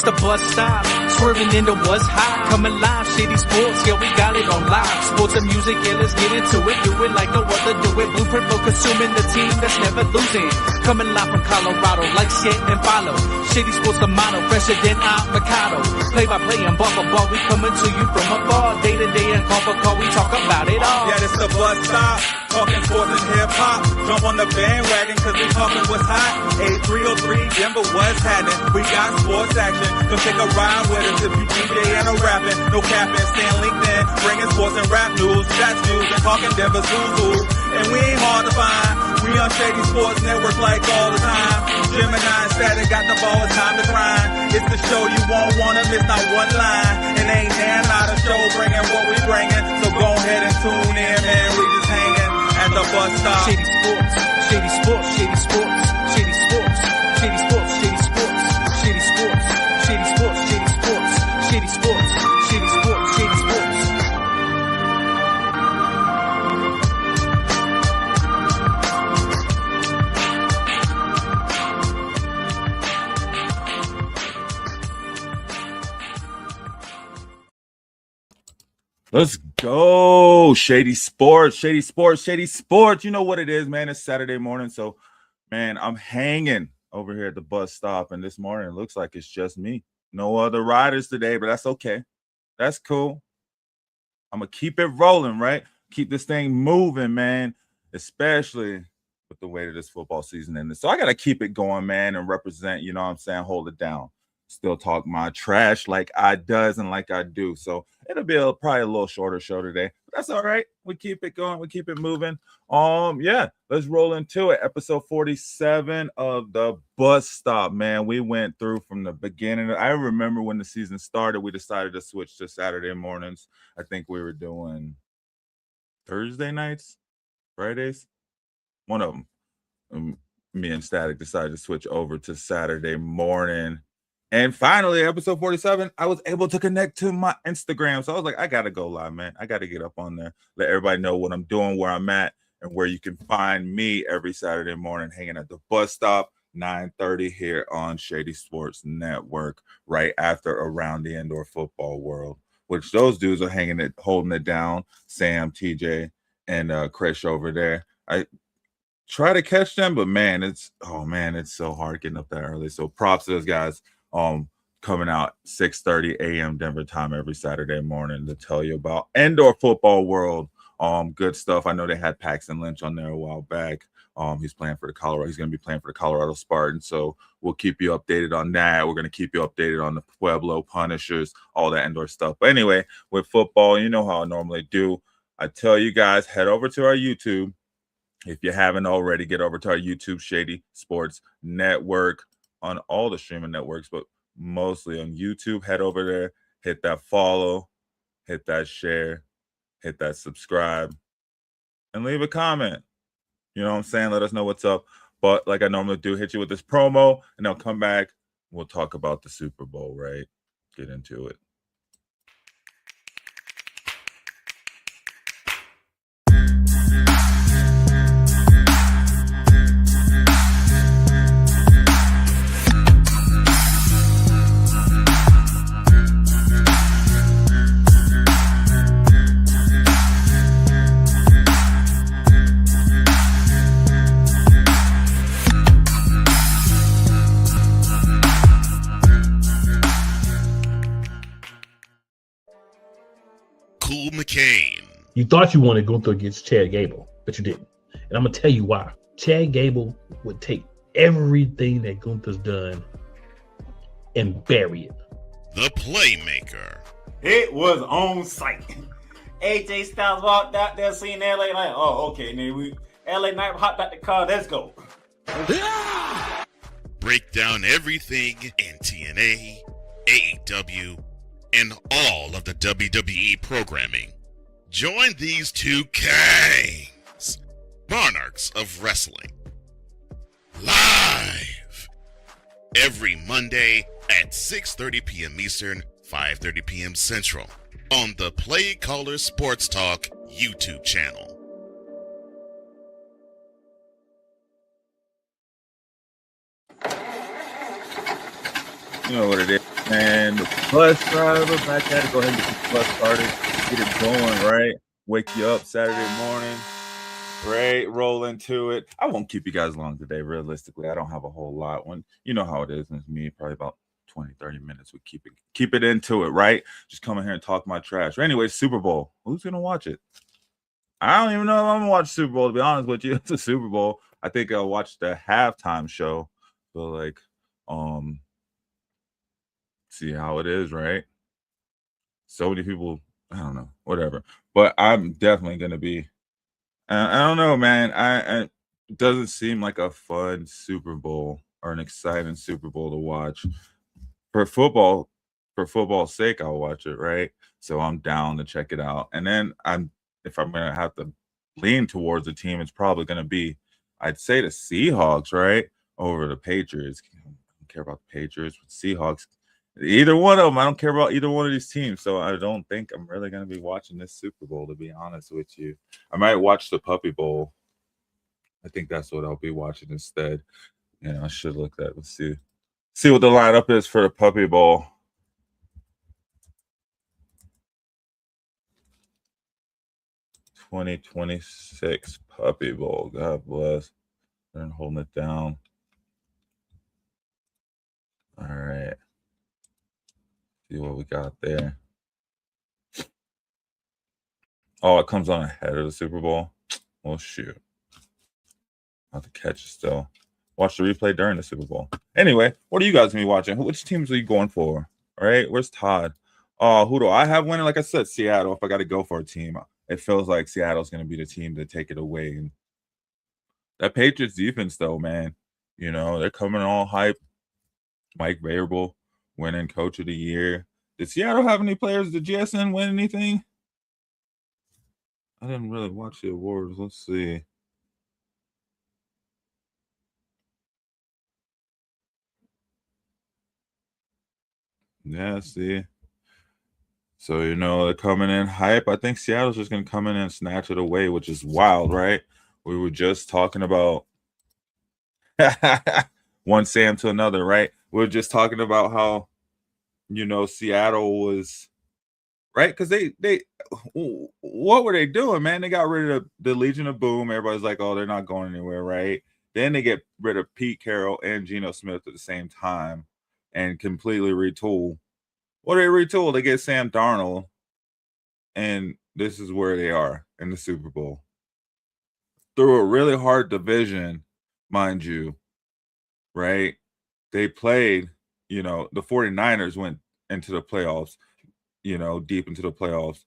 It's the bus stop, swerving into what's hot. Coming live, Shady Sports, yeah, we got it on live. Sports and music, yeah, let's get into it. Do it like no other, do it. Blueprint for consuming the team that's never losing. Coming live from Colorado, like shit and follow. Shady Sports, the motto, fresher than avocado. Play by play and ball for ball, we coming to you from afar. Day to day and call for call, we talk about it all. Yeah, this the bus stop, talking sports and hip hop. Jump on the bandwagon, cause we talking what's hot. 8303, Denver, what's happening? We got sports action, come take a ride with us if you DJ and a rapping. No capping, staying linked in, bringing sports and rap news, stats news, and talking Denver's who's who. And we ain't hard to find, we on Shady Sports Network like all the time. Gemini and Statik got the ball, it's time to grind. It's the show you won't wanna miss, not one line. And ain't there not a show bringing what we bringing. So go ahead and tune in, man, we just hanging at the bus stop. Shady Sports, Shady Sports, Shady Sports, Shady Sports, Shady Sports, Shady Sports, Shady Sports, Shady Sports, Shady Sports, Shady Sports, Shady Sports, Shady Sports. Let's go. Shady Sports, Shady Sports, Shady Sports. You know what it is, man. It's Saturday morning. So, man, I'm hanging over here at the bus stop. And this morning, it looks like it's just me. No other riders today, but that's okay. That's cool. I'm going to keep it rolling, right? Keep this thing moving, man, especially with the way that this football season ended. So I got to keep it going, man, and represent, you know what I'm saying, hold it down. Still talk my trash like I does and like I do. So it'll be probably a little shorter show today. But that's all right. We keep it going. We keep it moving. Yeah, let's roll into it. Episode 47 of the bus stop, man. We went through from the beginning. I remember when the season started, we decided to switch to Saturday mornings. I think we were doing Thursday nights, Fridays, one of them. Me and Statik decided to switch over to Saturday morning. And finally, episode 47, I was able to connect to my Instagram. So I was like, I got to go live, man. I got to get up on there, let everybody know what I'm doing, where I'm at, and where you can find me every Saturday morning hanging at the bus stop, 9:30 here on Shady Sports Network, right after Around the Indoor Football World, which those dudes are holding it down, Sam, TJ, and Krish over there. I try to catch them, but man, it's so hard getting up that early. So props to those guys. Coming out 6:30 a.m. Denver time every Saturday morning to tell you about Indoor Football World. Good stuff. I know they had Paxton Lynch on there a while back. He's playing for the Colorado. He's going to be playing for the Colorado Spartans. So we'll keep you updated on that. We're going to keep you updated on the Pueblo Punishers, all that indoor stuff. But anyway, with football, you know how I normally do. I tell you guys, head over to our YouTube. If you haven't already, get over to our YouTube, Shady Sports Network, on all the streaming networks, but mostly on YouTube. Head over there, hit that follow, hit that share, hit that subscribe, and leave a comment. You know what I'm saying? Let us know what's up. But like I normally do, hit you with this promo, and I'll come back. We'll talk about the Super Bowl, right? Get into it. You thought you wanted Gunther against Chad Gable, but you didn't. And I'm going to tell you why. Chad Gable would take everything that Gunther's done and bury it. The Playmaker. It was on site. AJ Styles walked out there, seen LA like, oh, okay, then we LA Knight hopped out the car, let's go. Break down everything in TNA, AEW, and all of the WWE programming. Join these two kings, monarchs of wrestling, live every Monday at 6:30 p.m. Eastern, 5:30 p.m. Central on the Play Caller Sports Talk YouTube channel. You know what it is. And the bus driver back at it. Go ahead and get the bus started. Get it going, right? Wake you up Saturday morning, right? Roll into it. I won't keep you guys long today, realistically. I don't have a whole lot. When you know how it is, with me, probably about 20, 30 minutes. We keep it into it, right? Just come in here and talk my trash. Anyway, Super Bowl. Who's gonna watch it? I don't even know if I'm gonna watch Super Bowl, to be honest with you. It's a Super Bowl. I think I'll watch the halftime show. So like, see how it is, right? So many people, I don't know, whatever. But I'm definitely gonna be. I don't know, man. It doesn't seem like a fun Super Bowl or an exciting Super Bowl to watch. For football's sake, I'll watch it, right? So I'm down to check it out. And then if I'm gonna have to lean towards a team, it's probably gonna be, I'd say, the Seahawks, right? Over the Patriots. I don't care about the Patriots, but Seahawks. Either one of them. I don't care about either one of these teams. So I don't think I'm really gonna be watching this Super Bowl, to be honest with you. I might watch the Puppy Bowl. I think that's what I'll be watching instead. I should look at. Let's see what the lineup is for the Puppy Bowl. $2026 Puppy Bowl. God bless. They're holding it down. All right. See what we got there. Oh, it comes on ahead of the Super Bowl. Well, shoot. I'll have to catch it still. Watch the replay during the Super Bowl. Anyway, what are you guys gonna be watching? Which teams are you going for? All right, where's Todd? Who do I have winning? Like I said, Seattle. If I got to go for a team, it feels like Seattle's gonna be the team to take it away. And that Patriots defense, though, man, they're coming all hype. Mike Vrabel winning Coach of the Year. Did Seattle have any players? Did GSN win anything? I didn't really watch the awards. Let's see. Yeah, see. So, they're coming in hype. I think Seattle's just going to come in and snatch it away, which is wild, right? We were just talking about one Sam to another, right? We were just talking about how, Seattle was, right? Because they what were they doing, man? They got rid of the Legion of Boom. Everybody's like, oh, they're not going anywhere, right? Then they get rid of Pete Carroll and Geno Smith at the same time and completely retool. What do they retool? They get Sam Darnold, and this is where they are in the Super Bowl. Through a really hard division, mind you, right? They played, the 49ers went into the playoffs, deep into the playoffs.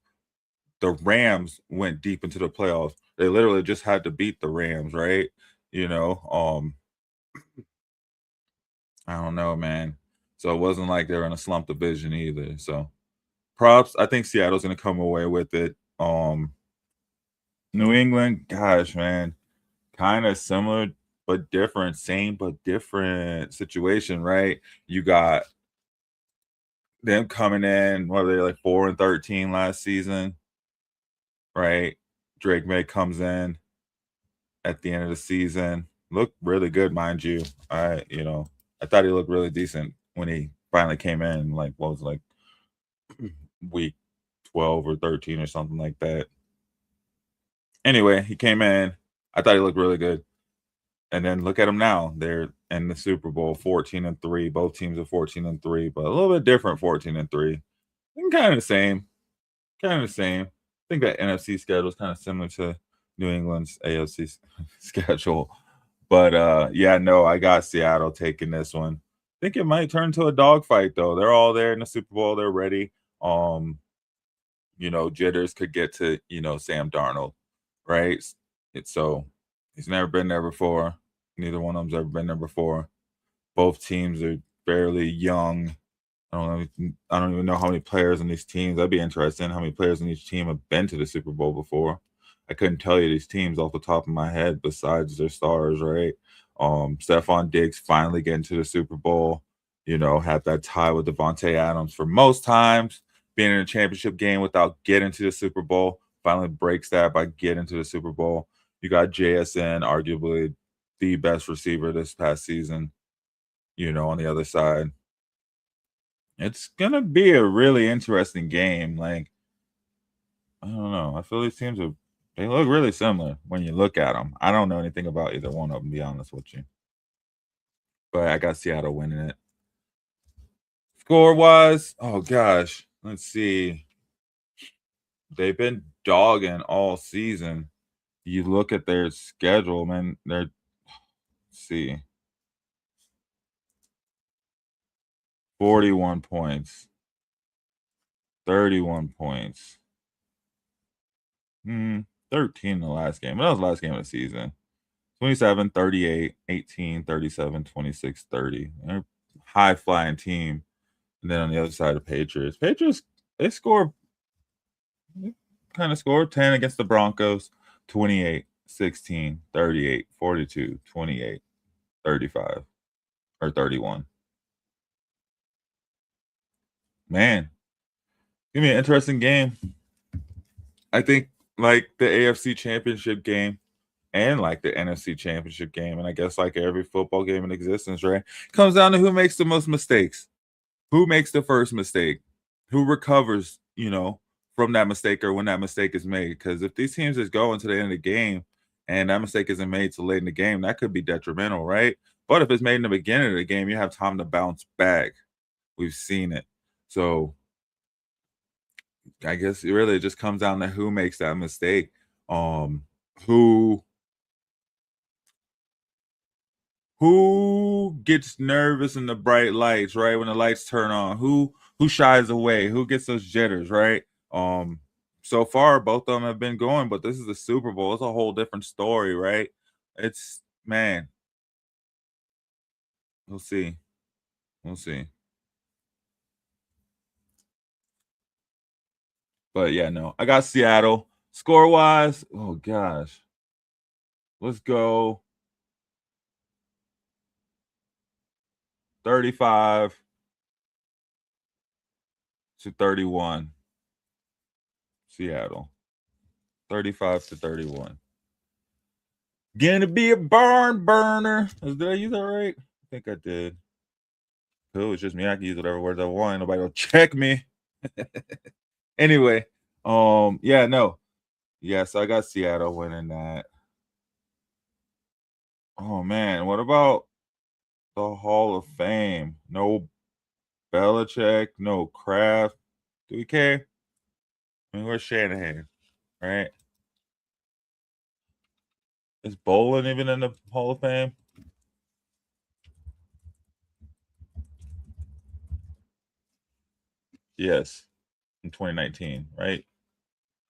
The Rams went deep into the playoffs. They literally just had to beat the Rams, right? I don't know, man. So it wasn't like they were in a slump division either. So props. I think Seattle's going to come away with it. New England, gosh, man, kind of similar but different, same but different situation, right? You got them coming in, what were they, like 4-13 last season, right? Drake May comes in at the end of the season, looked really good, mind you. I thought he looked really decent when he finally came in, like, what was it, like week 12 or 13 or something like that. Anyway, he came in. I thought he looked really good. And then look at them now. They're in the Super Bowl, 14-3. Both teams are 14-3, but a little bit different 14-3. Kind of the same. I think that NFC schedule is kind of similar to New England's AFC schedule. But yeah, no, I got Seattle taking this one. I think it might turn to a dogfight, though. They're all there in the Super Bowl. They're ready. Jitters could get to, Sam Darnold, right? So he's never been there before. Neither one of them's ever been there before. Both teams are fairly young. I don't even know how many players in these teams. I'd be interested in how many players in each team have been to the Super Bowl before. I couldn't tell you these teams off the top of my head besides their stars, right? Stephon Diggs finally getting to the Super Bowl, had that tie with Devontae Adams for most times, being in a championship game without getting to the Super Bowl, finally breaks that by getting to the Super Bowl. You got JSN, arguably the best receiver this past season, on the other side. It's gonna be a really interesting game. Like, I don't know. I feel these teams they look really similar when you look at them. I don't know anything about either one of them, to be honest with you. But I got Seattle winning it. Score wise, oh gosh, let's see. They've been dogging all season. You look at their schedule, man. Let's see, 41 points, 31 points. 13 the last game. That was the last game of the season. 27, 38, 18, 37, 26, 30. They're a high flying team. And then on the other side, the Patriots. They kind of scored 10 against the Broncos, 28, 16, 38, 42, 28, 35, or 31. Man, give me an interesting game. I think like the AFC Championship game and like the NFC Championship game, and I guess like every football game in existence, right? Comes down to who makes the most mistakes. Who makes the first mistake? Who recovers, from that mistake or when that mistake is made? Because if these teams just go into the end of the game and that mistake isn't made till late in the game, that could be detrimental, right? But if it's made in the beginning of the game, you have time to bounce back. We've seen it. So I guess it really just comes down to who makes that mistake. Who gets nervous in the bright lights, right? When the lights turn on, who shies away, who gets those jitters, right? So far both of them have been going, but this is the Super Bowl. It's a whole different story, right? It's man. We'll see. But yeah, no. I got Seattle. Score wise, oh gosh. Let's go 35 to 31. Seattle. 35 to 31. Gonna be a barn burner. Did I use that right? I think I did. Cool. It's just me. I can use whatever words I want. Nobody will check me. Anyway, yeah, no. Yeah, so I got Seattle winning that. Oh man, what about the Hall of Fame? No Belichick, no Kraft. Do we care? I mean, where's Shanahan, right? Is Bolin even in the Hall of Fame? Yes, in 2019, right?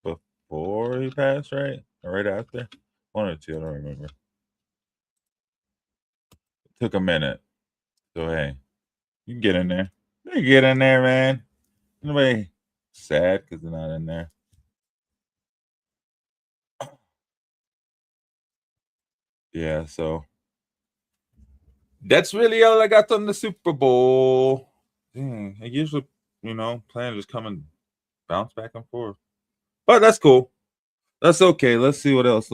Before he passed, right? Or right after? One or two, I don't remember. It took a minute. So, hey, you can get in there. You can get in there, man. Nobody sad because they're not in there. Yeah, so that's really all I got on the Super Bowl. Dang, I usually, plan just come and bounce back and forth. But that's cool. That's okay. Let's see what else.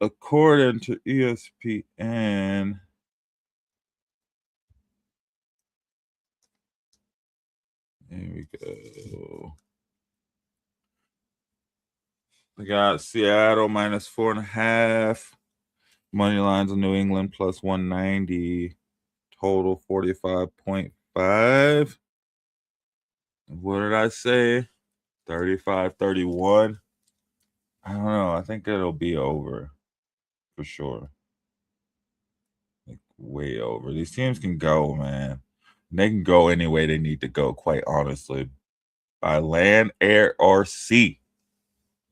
According to ESPN, here we go. We got Seattle minus 4.5. Money lines in New England plus 190. Total 45.5. What did I say? 35-31. I don't know. I think it'll be over for sure. Like way over. These teams can go, man. They can go any way they need to go, quite honestly. By land, air, or sea.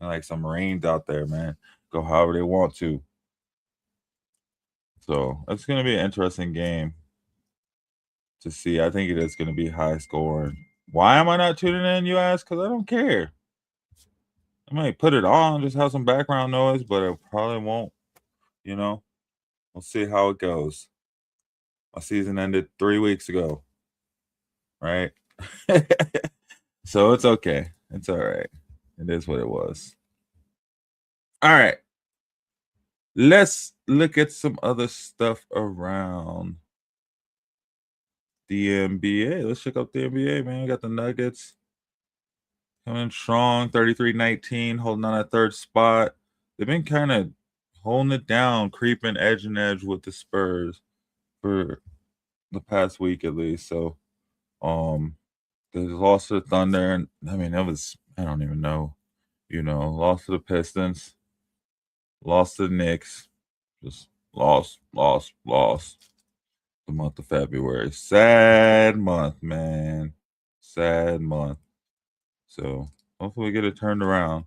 Like some Marines out there, man. Go however they want to. So it's going to be an interesting game to see. I think it is going to be high scoring. Why am I not tuning in, you ask? Because I don't care. I might put it on, just have some background noise, but it probably won't. We'll see how it goes. My season ended 3 weeks ago, right? So it's okay. It's all right. It is what it was. All right. Let's look at some other stuff around the NBA. Let's check out the NBA, man. We got the Nuggets coming strong, 33-19, holding on that third spot. They've been kind of holding it down, creeping edge and edge with the Spurs for the past week at least. So, they lost to the Thunder, and I mean, that was, I don't even know, lost to the Pistons, lost to the Knicks, just lost the month of February. Sad month, man. Sad month. So hopefully we get it turned around.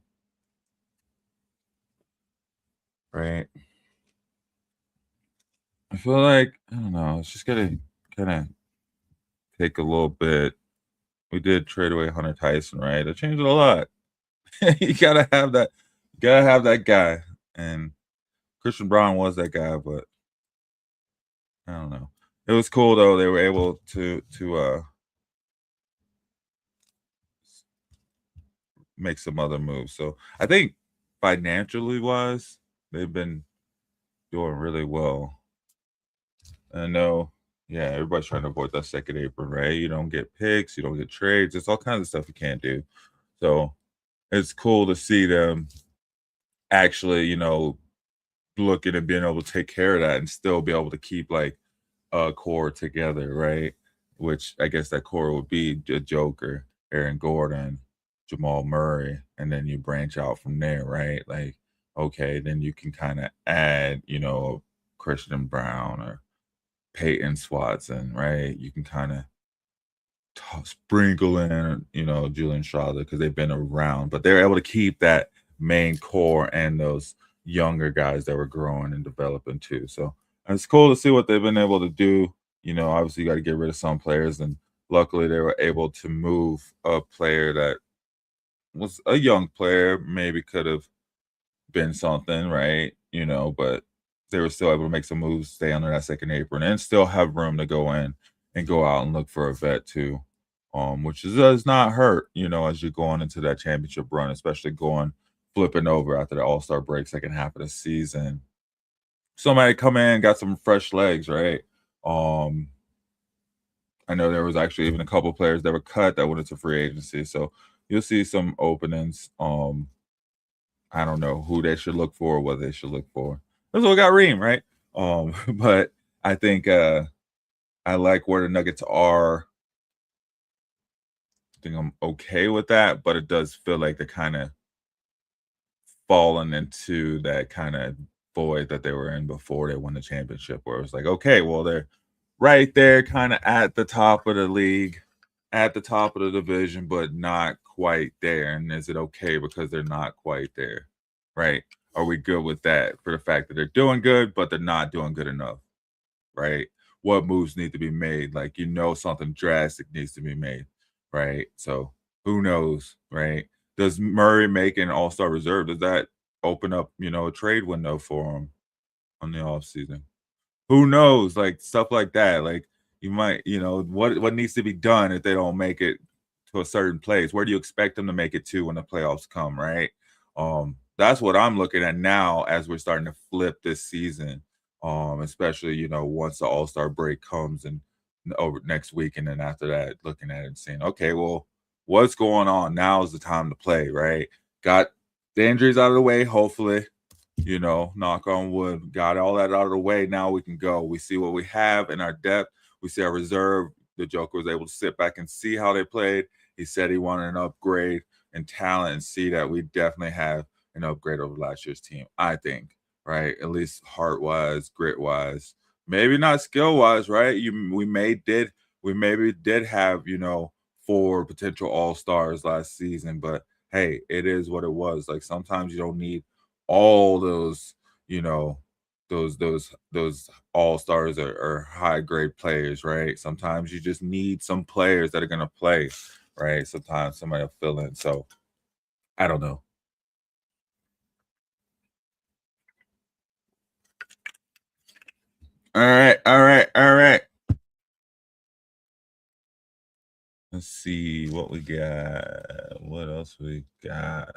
Right. I feel like, I don't know, it's just gonna kind of take a little bit. We did trade away Hunter Tyson, right? That changed a lot. You gotta have that guy. And Christian Brown was that guy, but I don't know. It was cool though. They were able to make some other moves. So I think financially wise, they've been doing really well. I know, yeah, everybody's trying to avoid that second apron, right? You don't get picks, you don't get trades. It's all kinds of stuff you can't do. So it's cool to see them actually, looking and being able to take care of that and still be able to keep like a core together, right? Which I guess that core would be the Joker, Aaron Gordon, Jamal Murray, and then you branch out from there, right? Like, okay, then you can kind of add, Christian Brown or Peyton Swatson, right? You can kind of sprinkle in, Julian Schroeder because they've been around, but they're able to keep that main core and those younger guys that were growing and developing too. So it's cool to see what they've been able to do. Obviously you got to get rid of some players, and luckily they were able to move a player that was a young player, maybe could have been something, right? But they were still able to make some moves, stay under that second apron, and still have room to go in and go out and look for a vet too, which does not hurt, as you're going into that championship run, especially flipping over after the All-Star break, second half of the season. Somebody come in, got some fresh legs, right? I know there was actually even a couple players that were cut that went into free agency, so you'll see some openings. I don't know who they should look for or what they should look for. That's what we got, Reem, right? But I think I like where the Nuggets are. I think I'm okay with that, but it does feel like they're kind of falling into that kind of void that they were in before they won the championship, where it was like, okay, well, they're right there kind of at the top of the league, at the top of the division, but not quite there. And is it okay because they're not quite there, right? Are we good with that for the fact that they're doing good, but they're not doing good enough, right? What moves need to be made? Like, something drastic needs to be made, right? So who knows, right? Does Murray make an all-star reserve? Does that open up, a trade window for him on the offseason? Who knows? Like, stuff like that. Like, you might, what needs to be done if they don't make it to a certain place? Where do you expect them to make it to when the playoffs come, right? That's what I'm looking at now as we're starting to flip this season, especially, once the All-Star break comes and over next week, and then after that, looking at it and saying, okay, well, what's going on? Now is the time to play, right? Got the injuries out of the way, hopefully, knock on wood, got all that out of the way. Now we can go. We see what we have in our depth. We see our reserve. The Joker was able to sit back and see how they played. He said he wanted an upgrade in talent and see that we definitely have an upgrade over last year's team, I think, right? At least heart-wise, grit-wise, maybe not skill-wise, right? We maybe did have, 4 potential all-stars last season, but hey, it is what it was. Like, sometimes you don't need all those, those all-stars or high-grade players, right? Sometimes you just need some players that are going to play, right? Sometimes somebody will fill in. So I don't know. All right. Let's see what we got. What else we got?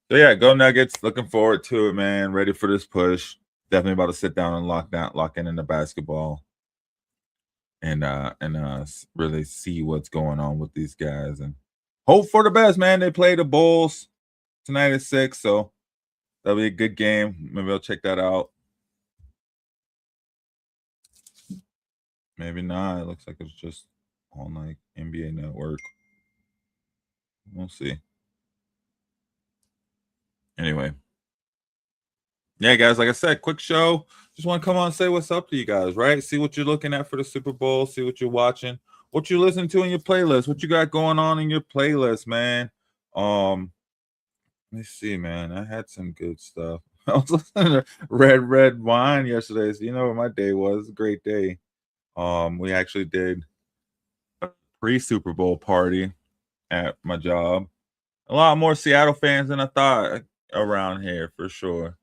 So yeah, go Nuggets. Looking forward to it, man. Ready for this push. Definitely about to sit down and lock in the basketball. and really see what's going on with these guys and hope for the best, man. They play the Bulls tonight at 6, so that'll be a good game. Maybe I'll check that out. Maybe not. It looks like it's just on like NBA Network. We'll see. Anyway. Yeah, guys, like I said, quick show. Just want to come on and say what's up to you guys, right? See what you're looking at for the Super Bowl. See what you're watching. What you're listening to in your playlist. What you got going on in your playlist, man. Let me see, man. I had some good stuff. I was listening to Red Wine yesterday. So you know what my day was. It was a great day. We actually did a pre-Super Bowl party at my job. A lot more Seattle fans than I thought around here, for sure.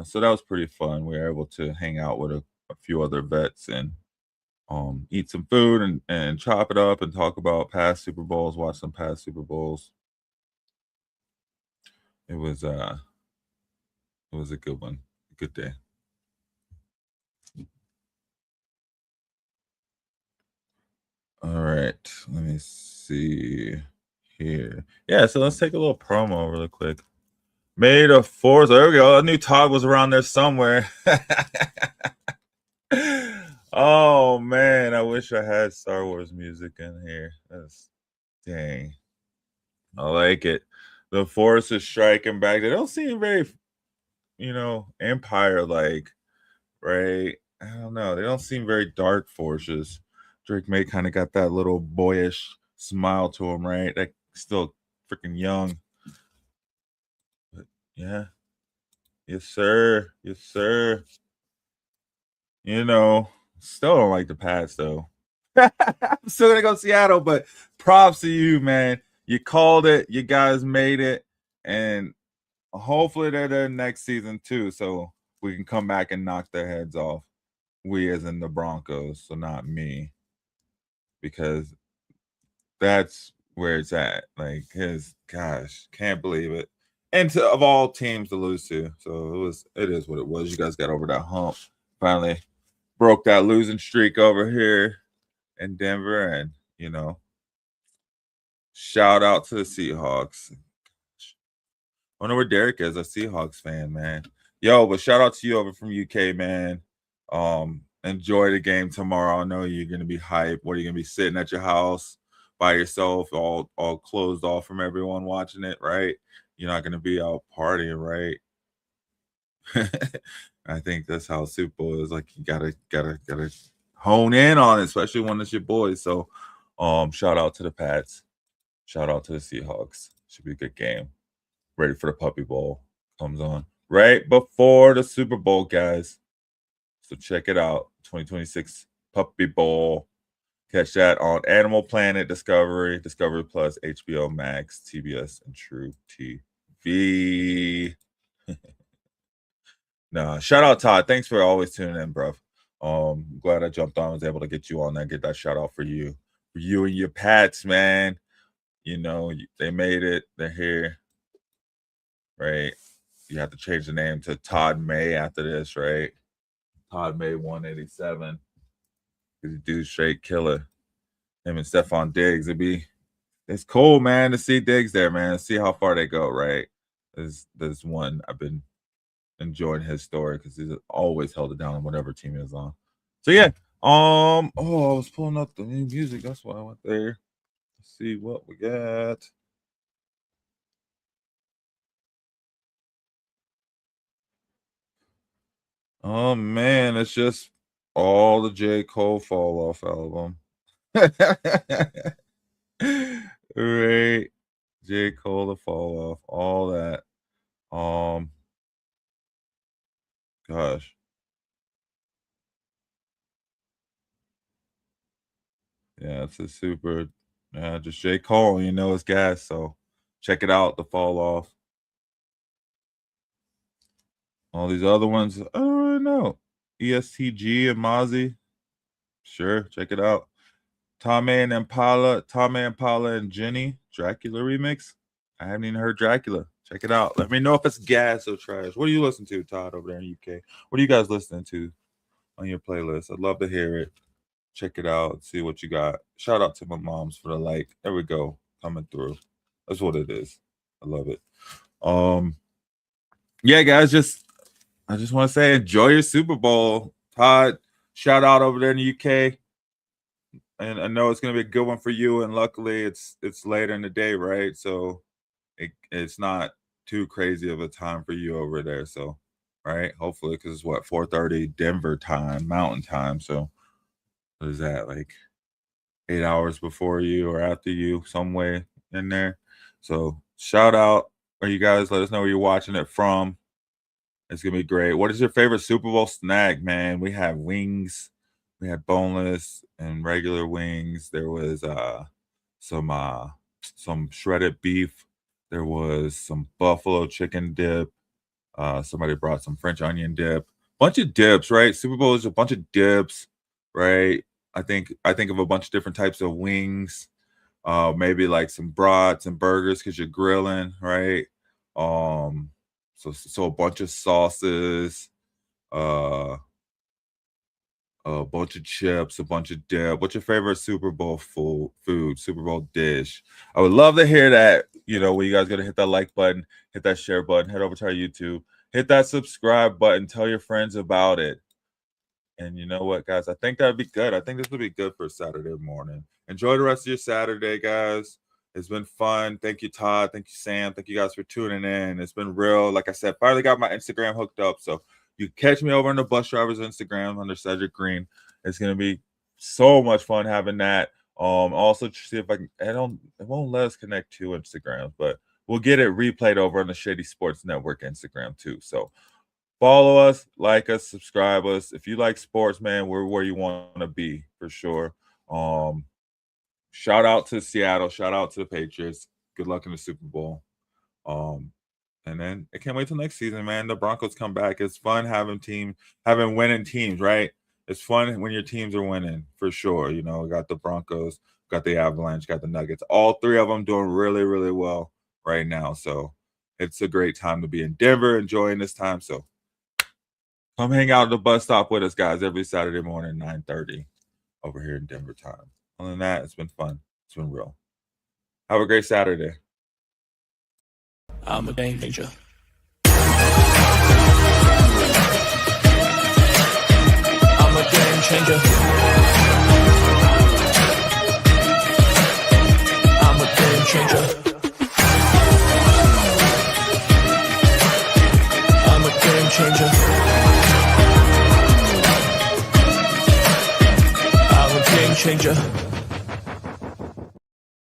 So that was pretty fun. We were able to hang out with a few other vets and eat some food and chop it up and talk about past Super Bowls, watch some past Super Bowls. It was a good one, a good day. All right, let me see here. Yeah, so let's take a little promo really quick. May the 4th. There we go. I knew Todd was around there somewhere. Oh man, I wish I had Star Wars music in here. Dang. I like it. The Force is striking back. They don't seem very, Empire like, right? I don't know. They don't seem very dark forces. Drake May kind of got that little boyish smile to him, right? Like still freaking young. But yeah. Yes, sir. Yes, sir. Still don't like the Pats though. I'm still gonna go Seattle, but props to you, man. You called it. You guys made it, and hopefully they're there next season too, so we can come back and knock their heads off. We, as in the Broncos, so not me, because that's where it's at. Like, gosh, can't believe it. And of all teams to lose to, so it is what it was. You guys got over that hump. Finally broke that losing streak over here in Denver, and shout out to the Seahawks. I wonder where Derek is, a Seahawks fan, man. Yo, but shout out to you over from UK, man. Enjoy the game tomorrow. I know you're gonna be hyped. What are you gonna be sitting at your house by yourself, all closed off from everyone watching it, right? You're not gonna be out partying, right? I think that's how Super Bowl is. Like, you gotta hone in on it, especially when it's your boys. So shout out to the Pats. Shout out to the Seahawks. Should be a good game. Ready for the Puppy Bowl. Comes on right before the Super Bowl, guys. So check it out. 2026 Puppy Bowl. Catch that on Animal Planet, Discovery Plus, HBO Max, TBS, and True TV. Nah, shout out Todd. Thanks for always tuning in, bro. Glad I jumped on, was able to get you on there, get that shout out for you and your Pats, man. They made it. They're here, right? You have to change the name to Todd May after this, right? Todd May 187. Because dude's straight killer. Him and Stephon Diggs. It's cool, man, to see Diggs there, man. See how far they go, right? There's one I've been enjoying his story because he's always held it down on whatever team he was on. So yeah. I was pulling up the new music. That's why I went there. Let's see what we got. Oh man, it's just all the J. Cole Fall Off album. Right. J. Cole the Fall Off, all that. Gosh. Yeah, it's a super just J. Cole, it's gas. So check it out, the Fall Off. All these other ones, I don't really know. ESTG and Mozzie. Sure, check it out. Tame Impala and Jenny, Dracula remix. I haven't even heard Dracula. Check it out. Let me know if it's gas or trash. What do you listen to, Todd, over there in the UK? What are you guys listening to on your playlist? I'd love to hear it. check it out, see what you got. Shout out to my moms for the like. There we go, coming through. That's what it is. I love it. Yeah, guys, I just want to say enjoy your Super Bowl. Todd, shout out over there in the UK. And I know it's gonna be a good one for you. And luckily it's later in the day, right? So it's not too crazy of a time for you over there. So right, hopefully, because it's what 4:30 Denver time, Mountain Time. So what is that, like 8 hours before you or after you, some way in there? So shout out, or you guys let us know where you're watching it from. It's gonna be great. What is your favorite Super Bowl snack, man? We have wings, we had boneless and regular wings. There was some shredded beef. There was some buffalo chicken dip. Somebody brought some French onion dip. Bunch of dips, right? Super Bowl is a bunch of dips, right? I think of a bunch of different types of wings. Maybe like some brats and burgers because you're grilling, right? So a bunch of sauces, a bunch of chips, a bunch of dip. What's your favorite Super Bowl food, Super Bowl dish? I would love to hear that. You know, when you guys gotta hit that like button, hit that share button, head over to our YouTube, hit that subscribe button, tell your friends about it. And you know what, guys? I think that'd be good. I think this would be good for Saturday morning. Enjoy the rest of your Saturday, guys. It's been fun. Thank you, Todd. Thank you, Sam. Thank you guys for tuning in. It's been real. Like I said, finally got my Instagram hooked up. So you catch me over on the Bus Driver's Instagram under Cedric Green. It's gonna be so much fun having that. Also see if I can. It won't let us connect to Instagrams, but we'll get it replayed over on the Shady Sports Network Instagram too. So follow us, like us, subscribe us. If you like sports, man, we're where you want to be for sure. Shout out to Seattle. Shout out to the Patriots. Good luck in the Super Bowl. And then I can't wait till next season, man. The Broncos come back. It's fun having winning teams, right? It's fun when your teams are winning for sure. You know, got the Broncos, got the Avalanche, got the Nuggets. All three of them doing really, really well right now. So it's a great time to be in Denver, enjoying this time. So come hang out at the bus stop with us, guys, every Saturday morning, 9:30 over here in Denver time. Other than that, it's been fun. It's been real. Have a great Saturday. I'm a game changer. I'm a game changer. I'm a game changer. I'm a game changer. I'm a game changer.